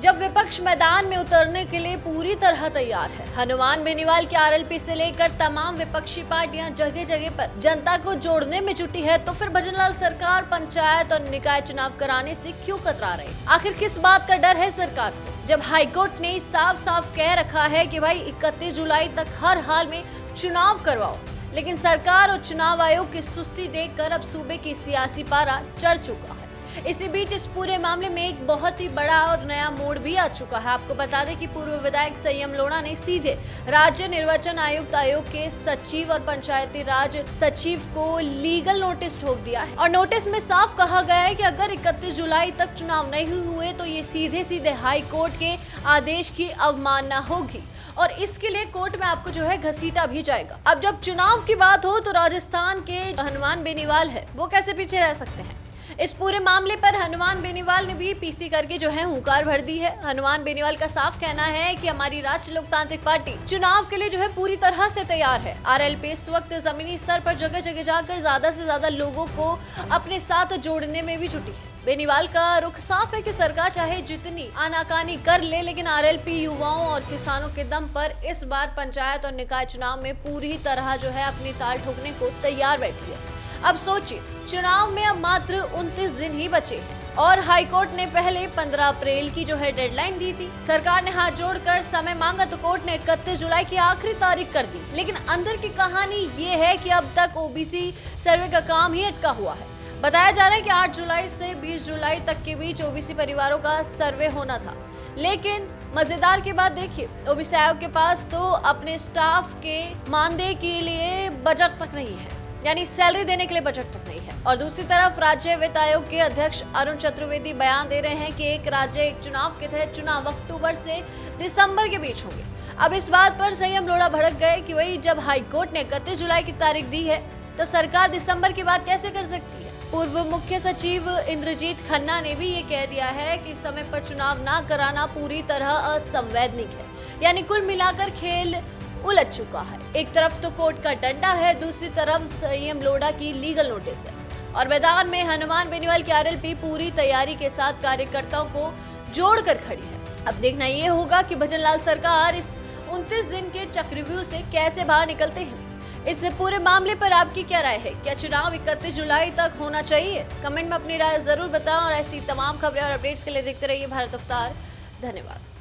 जब विपक्ष मैदान में उतरने के लिए पूरी तरह तैयार है। हनुमान बेनीवाल के आरएलपी से लेकर तमाम विपक्षी पार्टियां जगह जगह पर जनता को जोड़ने में जुटी है, तो फिर भजनलाल सरकार पंचायत और निकाय चुनाव कराने से क्यों कतरा रही? आखिर किस बात का डर है सरकार को, जब हाईकोर्ट ने साफ साफ कह रखा है कि भाई 31 जुलाई तक हर हाल में चुनाव करवाओ। लेकिन सरकार और चुनाव आयोग की सुस्ती देखकर अब सूबे की सियासी पारा चढ़ चुका है। इसी बीच इस पूरे मामले में एक बहुत ही बड़ा और नया मोड़ भी आ चुका है। आपको बता दें कि पूर्व विधायक संयम लोढ़ा ने सीधे राज्य निर्वाचन आयोग के सचिव और पंचायती राज सचिव को लीगल नोटिस ठोक दिया है। और नोटिस में साफ कहा गया है कि अगर 31 जुलाई तक चुनाव नहीं हुए तो ये सीधे सीधे हाई कोर्ट के आदेश की अवमानना होगी और इसके लिए कोर्ट में आपको जो है घसीटा भी जाएगा। अब जब चुनाव की बात हो तो राजस्थान के हनुमान बेनीवाल है, वो कैसे पीछे रह सकते हैं? इस पूरे मामले पर हनुमान बेनीवाल ने भी पीसी करके जो है हुंकार भर दी है। हनुमान बेनीवाल का साफ कहना है कि हमारी राष्ट्रीय लोकतांत्रिक पार्टी चुनाव के लिए जो है पूरी तरह से तैयार है। आरएलपी इस वक्त जमीनी स्तर पर जगह जगह जाकर ज्यादा से ज्यादा लोगों को अपने साथ जोड़ने में भी जुटी है। बेनीवाल का रुख साफ है कि सरकार चाहे जितनी आनाकानी कर ले, लेकिन आरएलपी युवाओं और किसानों के दम पर इस बार पंचायत और निकाय चुनाव में पूरी तरह जो है अपनी ताल ठोकने को तैयार बैठी है। अब सोचिए, चुनाव में अब मात्र 29 दिन ही बचे हैं और हाईकोर्ट ने पहले 15 अप्रैल की जो है डेडलाइन दी थी। सरकार ने हाथ जोड़कर समय मांगा तो कोर्ट ने 31 जुलाई की आखिरी तारीख कर दी। लेकिन अंदर की कहानी ये है कि अब तक ओबीसी सर्वे का काम ही अटका हुआ है। बताया जा रहा है कि 8 जुलाई से 20 जुलाई तक के बीच ओबीसी परिवारों का सर्वे होना था, लेकिन मजेदार की बात देखिए, ओबीसी आयोग के पास तो अपने स्टाफ के मानदेय के लिए बजट तक नहीं है, यानी सैलरी देने के लिए बजट तक नहीं है। और दूसरी तरफ राज्य वित्त आयोग के अध्यक्ष अरुण चतुर्वेदी बयान दे रहे हैं कि एक राज्य एक चुनाव के तहत चुनाव अक्टूबर से दिसंबर के बीच होंगे। अब इस बात पर संयम लोढ़ा भड़क गए कि वही जब हाईकोर्ट ने 31 जुलाई की तारीख दी है तो सरकार दिसंबर की बात कैसे कर सकती है? पूर्व मुख्य सचिव इंद्रजीत खन्ना ने भी ये कह दिया है कि समय पर चुनाव न कराना पूरी तरह असंवैधानिक है। यानी कुल मिलाकर खेल उलझ चुका है। एक तरफ तो कोर्ट का डंडा है, दूसरी तरफ संयम लोढ़ा की लीगल नोटिस है और मैदान में हनुमान बेनीवाल की आरएलपी पूरी तैयारी के साथ कार्यकर्ताओं को जोड़कर खड़ी है। अब देखना ये होगा कि भजनलाल सरकार इस 29 दिन के चक्रव्यूह से कैसे बाहर निकलते हैं। इस पूरे मामले पर आपकी क्या राय है? क्या चुनाव 31 जुलाई तक होना चाहिए? कमेंट में अपनी राय जरूर बताएं और ऐसी तमाम खबरें और अपडेट्स के लिए देखते रहिए भारत अवतार। धन्यवाद।